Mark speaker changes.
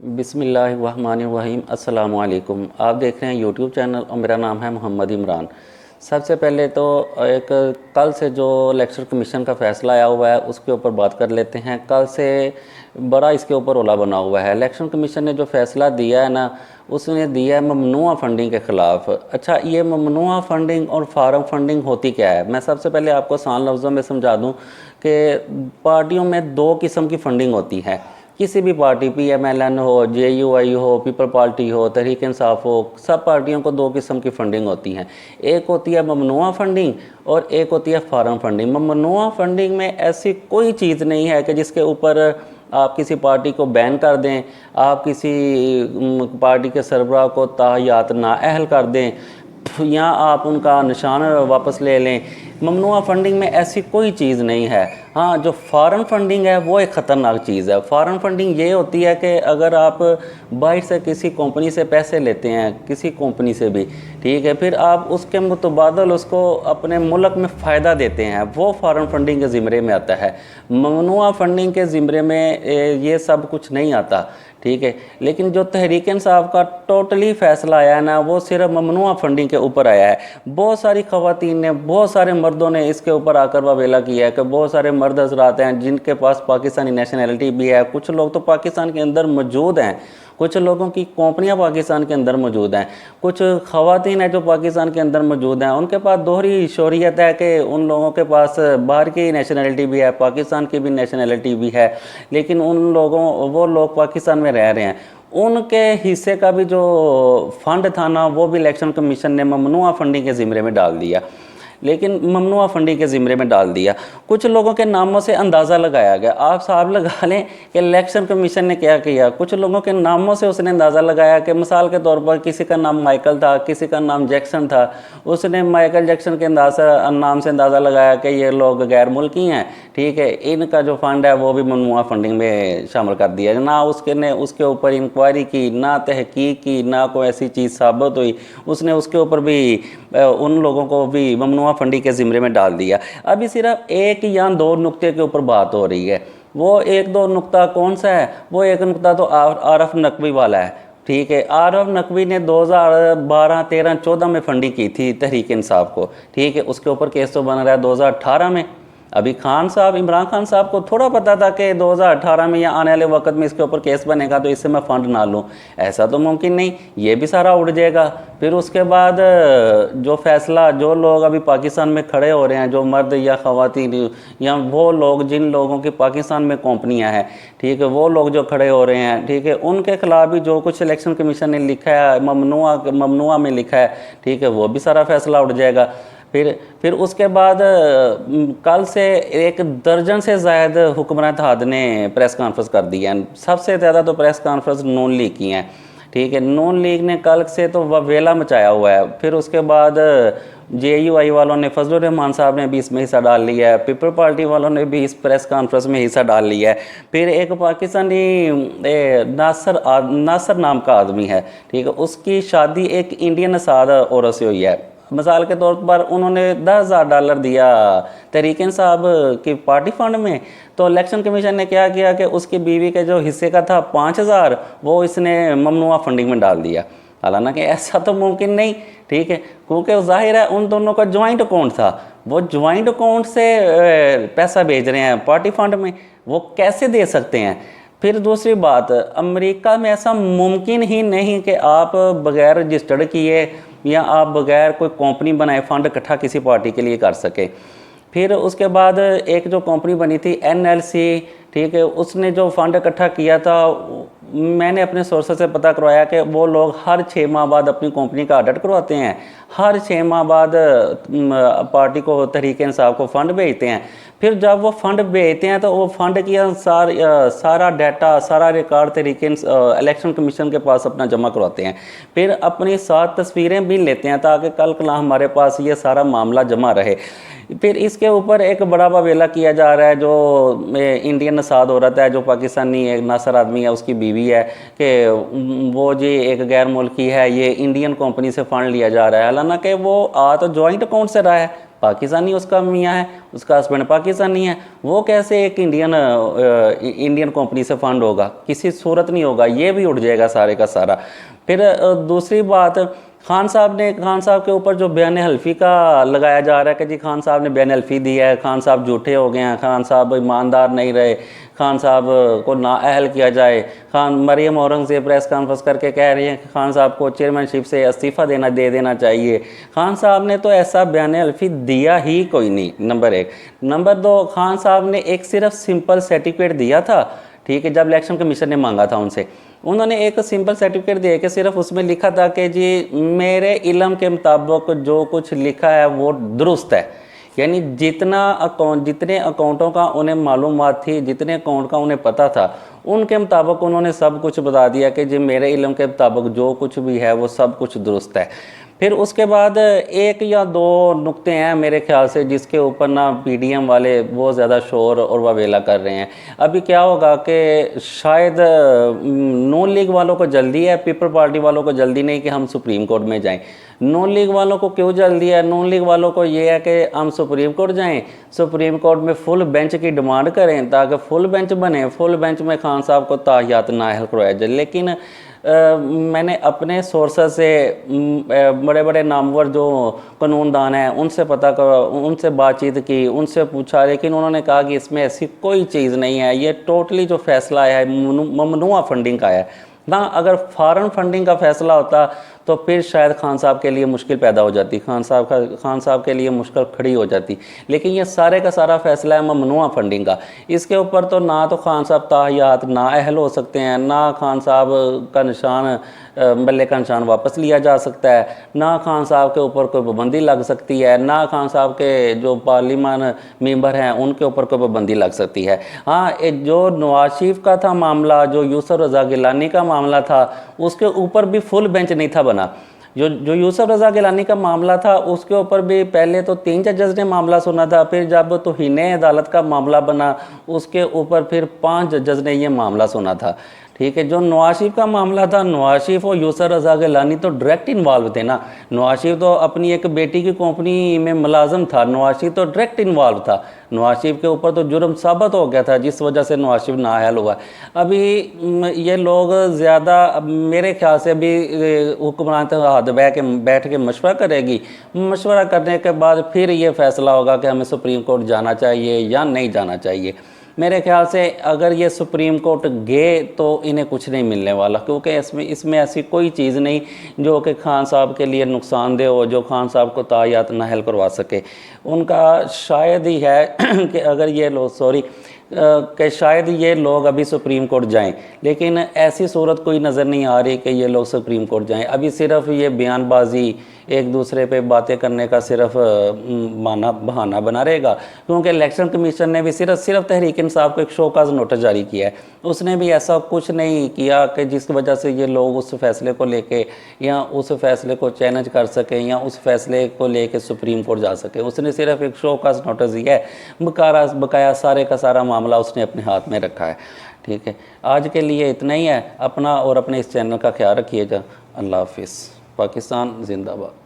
Speaker 1: بسم اللہ الرحمن الرحیم۔ السلام علیکم۔ آپ دیکھ رہے ہیں یوٹیوب چینل اور میرا نام ہے محمد عمران۔ سب سے پہلے تو ایک کل سے جو الیکشن کمیشن کا فیصلہ آیا ہوا ہے اس کے اوپر بات کر لیتے ہیں۔ کل سے بڑا اس کے اوپر رولا بنا ہوا ہے۔ الیکشن کمیشن نے جو فیصلہ دیا ہے نا، اس نے دیا ہے ممنوعہ فنڈنگ کے خلاف۔ اچھا، یہ ممنوعہ فنڈنگ اور فارم فنڈنگ ہوتی کیا ہے؟ میں سب سے پہلے آپ کو آسان لفظوں میں سمجھا دوں کہ پارٹیوں میں دو قسم کی فنڈنگ ہوتی ہے۔ کسی بھی party, P M L N ہو، جے یو آئی ہو، پیپل پارٹی ہو، تحریک انصاف ہو، سب پارٹیوں کو دو قسم کی فنڈنگ ہوتی ہیں۔ ایک ہوتی ہے ممنوعہ فنڈنگ اور ایک ہوتی ہے فارم فنڈنگ۔ ممنوعہ فنڈنگ میں ایسی کوئی چیز نہیں ہے کہ جس کے اوپر آپ کسی پارٹی کو بین کر دیں، آپ کسی پارٹی کے سربراہ کو تاحیات نااہل کر دیں یا آپ ان کا نشان واپس لے لیں۔ ممنوعہ فنڈنگ میں ایسی کوئی چیز نہیں ہے۔ ہاں، جو فارن فنڈنگ ہے وہ ایک خطرناک چیز ہے۔ فارن فنڈنگ یہ ہوتی ہے کہ اگر آپ باہر سے کسی کمپنی سے پیسے لیتے ہیں، کسی کمپنی سے بھی، ٹھیک ہے، پھر آپ اس کے متبادل اس کو اپنے ملک میں فائدہ دیتے ہیں، وہ فارن فنڈنگ کے زمرے میں آتا ہے۔ ممنوعہ فنڈنگ کے زمرے میں یہ سب کچھ نہیں آتا، ٹھیک ہے۔ لیکن جو تحریک انصاف کا ٹوٹلی فیصلہ آیا ہے نا، وہ صرف ممنوعہ فنڈنگ کے اوپر آیا ہے۔ بہت ساری خواتین نے، بہت سارے مردوں نے اس کے اوپر آ کر واویلا کیا ہے کہ بہت سارے مرد حضرات ہیں جن کے پاس پاکستانی نیشنلٹی بھی ہے، کچھ لوگ تو پاکستان کے اندر موجود ہیں، کچھ لوگوں کی کمپنیاں پاکستان کے اندر موجود ہیں، کچھ خواتین ہیں جو پاکستان کے اندر موجود ہیں، ان کے پاس دوہری شہریت ہے کہ ان لوگوں کے پاس باہر کی نیشنلٹی بھی ہے، پاکستان کی بھی نیشنلٹی بھی ہے، لیکن وہ لوگ پاکستان میں رہ رہے ہیں۔ ان کے حصے کا بھی جو فنڈ تھا نا، وہ بھی الیکشن کمیشن نے ممنوعہ فنڈنگ کے زمرے میں ڈال دیا، لیکن ممنوعہ فنڈنگ کے زمرے میں ڈال دیا۔ کچھ لوگوں کے ناموں سے اندازہ لگایا گیا۔ آپ صاحب لگا لیں کہ الیکشن کمیشن نے کیا کیا۔ کچھ لوگوں کے ناموں سے اس نے اندازہ لگایا کہ مثال کے طور پر کسی کا نام مائیکل تھا، کسی کا نام جیکسن تھا، اس نے مائیکل جیکسن کے نام سے اندازہ لگایا کہ یہ لوگ غیر ملکی ہیں، ٹھیک ہے، ان کا جو فنڈ ہے وہ بھی ممنوعہ فنڈنگ میں شامل کر دیا۔ نہ اس کے اوپر انکوائری کی، نہ تحقیق کی، نہ کوئی ایسی چیز ثابت ہوئی، اس نے اس کے اوپر بھی ان لوگوں کو بھی ممنوعہ فنڈنگ کے زمرے میں ڈال دیا۔ ابھی صرف ایک یا دو نقطے کے اوپر بات ہو رہی ہے۔ وہ ایک دو نقطہ کون سا ہے؟ وہ ایک نقطہ تو عارف نقوی والا ہے، ٹھیک ہے۔ عارف نقوی نے 2012، 13، 14 میں فنڈنگ کی تھی تحریک انصاف کو، ٹھیک ہے۔ اس کے اوپر کیس تو بن رہا ہے 2018 میں۔ ابھی عمران خان صاحب کو تھوڑا پتا تھا کہ 2018 میں یا آنے والے وقت میں اس کے اوپر کیس بنے گا تو اس سے میں فنڈ نہ لوں، ایسا تو ممکن نہیں، یہ بھی سارا اڑ جائے گا۔ پھر اس کے بعد جو فیصلہ، جو لوگ ابھی پاکستان میں کھڑے ہو رہے ہیں، جو مرد یا خواتین یا وہ لوگ جن لوگوں کی پاکستان میں کمپنیاں ہیں، ٹھیک ہے، وہ لوگ جو کھڑے ہو رہے ہیں، ٹھیک ہے، ان کے خلاف بھی جو کچھ الیکشن کمیشن نے لکھا ہے، ممنوعہ میں لکھا ہے، ٹھیک ہے، وہ بھی سارا فیصلہ اڑ جائے گا۔ پھر اس کے بعد کل سے 1 درجن سے زائد حکمراں اتحاد نے پریس کانفرنس کر دی ہے۔ سب سے زیادہ تو پریس کانفرنس نون لیگ کی ہیں، ٹھیک ہے۔ نون لیگ نے کل سے تو ویلا مچایا ہوا ہے۔ پھر اس کے بعد جے یو آئی والوں نے، فضل الرحمان صاحب نے بھی اس میں حصہ ڈال لیا ہے، پیپل پارٹی والوں نے بھی اس پریس کانفرنس میں حصہ ڈال لیا ہے۔ پھر ایک پاکستانی ناصر نام کا آدمی ہے، ٹھیک ہے، اس کی شادی ایک انڈین نژاد عورت سے ہوئی ہے۔ مثال کے طور پر انہوں نے $10,000 دیا تحریک انصاف کی پارٹی فنڈ میں، تو الیکشن کمیشن نے کیا کیا کہ اس کی بیوی کے جو حصے کا تھا 5,000، وہ اس نے ممنوعہ فنڈنگ میں ڈال دیا۔ حالانکہ ایسا تو ممکن نہیں، ٹھیک ہے، کیونکہ ظاہر ہے ان دونوں کا جوائنٹ اکاؤنٹ تھا، وہ جوائنٹ اکاؤنٹ سے پیسہ بھیج رہے ہیں پارٹی فنڈ میں، وہ کیسے دے سکتے ہیں؟ پھر دوسری بات، امریکہ میں ایسا ممکن ہی نہیں کہ آپ بغیر رجسٹرڈ کیے یا آپ بغیر کوئی کمپنی بنائے فنڈ اکٹھا کسی پارٹی کے لیے کر سکے۔ پھر اس کے بعد ایک جو کمپنی بنی تھی NLC، ٹھیک ہے، اس نے جو فنڈ اکٹھا کیا تھا، میں نے اپنے سورسز سے پتہ کروایا کہ وہ لوگ ہر 6 ماہ بعد اپنی کمپنی کا آڈٹ کرواتے ہیں، ہر 6 ماہ بعد پارٹی کو، تحریک انصاف کو فنڈ بھیجتے ہیں۔ پھر جب وہ فنڈ بھیجتے ہیں تو وہ فنڈ کی سارا ڈیٹا، سارا ریکارڈ تحریک الیکشن کمیشن کے پاس اپنا جمع کرواتے ہیں۔ پھر اپنی ساتھ تصویریں بھی لیتے ہیں تاکہ کل کلا ہمارے پاس یہ سارا معاملہ جمع رہے۔ پھر اس کے اوپر ایک بڑا واویلا کیا جا رہا ہے، جو انڈین نژاد عورت ہے، جو پاکستانی ایک ناصر آدمی ہے، اس کی بیوی ہے، کہ وہ جی ایک غیر ملکی ہے، یہ انڈین کمپنی سے فنڈ لیا جا رہا ہے، حالانکہ وہ تو جوائنٹ اکاؤنٹ سے رہا ہے، پاکستانی اس کا میاں ہے، اس کا ہسبینڈ پاکستانی ہے، وہ کیسے ایک انڈین کمپنی سے فنڈ ہوگا؟ کسی صورت نہیں ہوگا، یہ بھی اٹھ جائے گا سارے کا سارا۔ پھر دوسری بات، خان صاحب کے اوپر جو بیان حلفی کا لگایا جا رہا ہے کہ جی خان صاحب نے بیان حلفی دی ہے، خان صاحب جھوٹے ہو گئے ہیں، خان صاحب ایماندار نہیں رہے، خان صاحب کو نااہل کیا جائے۔ مریم اورنگزیب پریس کانفرنس کر کے کہہ رہی ہیں کہ خان صاحب کو چیئرمین شپ سے استعفیٰ دے دینا چاہیے۔ خان صاحب نے تو ایسا بیان حلفی دیا ہی کوئی نہیں، نمبر 1۔ نمبر 2، خان صاحب نے ایک صرف سمپل سرٹیفکیٹ دیا تھا، ٹھیک ہے، جب الیکشن کمیشن نے مانگا تھا ان سے، انہوں نے ایک سمپل سرٹیفکیٹ دیا کہ صرف اس میں لکھا تھا کہ جی میرے علم کے مطابق جو کچھ لکھا ہے وہ درست ہے، یعنی جتنے اکاؤنٹوں کا انہیں معلومات تھی، جتنے اکاؤنٹ کا انہیں پتہ تھا، ان کے مطابق انہوں نے سب کچھ بتا دیا کہ جی میرے علم کے مطابق جو کچھ بھی ہے وہ سب کچھ درست ہے۔ پھر اس کے بعد ایک یا دو نقطے ہیں میرے خیال سے جس کے اوپر نا پی ڈی ایم والے بہت زیادہ شور اور واویلا کر رہے ہیں۔ ابھی کیا ہوگا کہ شاید نون لیگ والوں کو جلدی ہے، پیپل پارٹی والوں کو جلدی نہیں کہ ہم سپریم کورٹ میں جائیں۔ نون لیگ والوں کو کیوں جلدی ہے؟ نون لیگ والوں کو یہ ہے کہ ہم سپریم کورٹ جائیں، سپریم کورٹ میں فل بینچ کی ڈیمانڈ کریں تاکہ فل بینچ بنے، فل بینچ میں خان صاحب کو تاحیات نااہل کروایا جائے۔ لیکن میں نے اپنے سورسز سے بڑے بڑے نامور جو قانون دان ہیں ان سے ان سے بات چیت کی، ان سے پوچھا، لیکن انہوں نے کہا کہ اس میں ایسی کوئی چیز نہیں ہے، یہ ٹوٹلی جو فیصلہ آیا ہے ممنوع فنڈنگ کا ہے۔ ہاں اگر فارن فنڈنگ کا فیصلہ ہوتا تو پھر شاید خان صاحب کے لیے مشکل پیدا ہو جاتی، خان صاحب کے لیے مشکل کھڑی ہو جاتی، لیکن یہ سارے کا سارا فیصلہ ہے ممنوع فنڈنگ کا۔ اس کے اوپر تو نہ تو خان صاحب تاحیات نااہل ہو سکتے ہیں، نہ خان صاحب کا نشان بلے کا نشان واپس لیا جا سکتا ہے، نہ خان صاحب کے اوپر کوئی پابندی لگ سکتی ہے، نہ خان صاحب کے جو پارلیمان ممبر ہیں ان کے اوپر کوئی پابندی لگ سکتی ہے۔ ہاں جو نواز شریف کا تھا معاملہ، جو یوسف رضا گیلانی کا معاملہ تھا، اس کے اوپر بھی فل بینچ نہیں تھا بنا۔ جو یوسف رضا گیلانی کا معاملہ تھا اس کے اوپر بھی پہلے تو 3 جج نے معاملہ سنا تھا، پھر جب توہین عدالت کا معاملہ بنا اس کے اوپر پھر 5 ججز نے یہ معاملہ سنا تھا، ٹھیک ہے۔ جو نواز شریف کا معاملہ تھا، نواز شریف اور یوسف رضا گیلانی تو ڈائریکٹ انوالو تھے نا، نواز شریف تو اپنی ایک بیٹی کی کمپنی میں ملازم تھا، نواز شریف تو ڈائریکٹ انوالو تھا، نواز شریف کے اوپر تو جرم ثابت ہو گیا تھا جس وجہ سے نواز شریف نااہل ہوا۔ ابھی یہ لوگ زیادہ میرے خیال سے ابھی حکمران اتحاد بیٹھ کے مشورہ کرے گی، مشورہ کرنے کے بعد پھر یہ فیصلہ ہوگا کہ ہمیں سپریم کورٹ جانا چاہیے یا نہیں جانا چاہیے۔ میرے خیال سے اگر یہ سپریم کورٹ گئے تو انہیں کچھ نہیں ملنے والا، کیونکہ اس میں ایسی کوئی چیز نہیں جو کہ خان صاحب کے لیے نقصان دہ ہو، جو خان صاحب کو تاحیات نااہل کروا سکے۔ ان کا شاید ہی ہے کہ اگر یہ لوگ کہ شاید یہ لوگ ابھی سپریم کورٹ جائیں، لیکن ایسی صورت کوئی نظر نہیں آ رہی کہ یہ لوگ سپریم کورٹ جائیں۔ ابھی صرف یہ بیان بازی، ایک دوسرے پہ باتیں کرنے کا صرف بہانہ بنا رہے گا، کیونکہ الیکشن کمیشن نے بھی صرف تحریک انصاف کو ایک شو کاز نوٹس جاری کیا ہے، اس نے بھی ایسا کچھ نہیں کیا کہ جس کی وجہ سے یہ لوگ اس فیصلے کو لے کے یا اس فیصلے کو چیلنج کر سکیں یا اس فیصلے کو لے کے سپریم کورٹ جا سکے۔ اس نے صرف ایک شو کاز نوٹس دیا ہے، بقایا سارے کا سارا معاملہ اس نے اپنے ہاتھ میں رکھا ہے، ٹھیک ہے۔ آج کے لیے اتنا ہی ہے، اپنا اور اپنے اس چینل کا خیال رکھیے گا۔ اللہ حافظ۔ پاکستان زندہ باد۔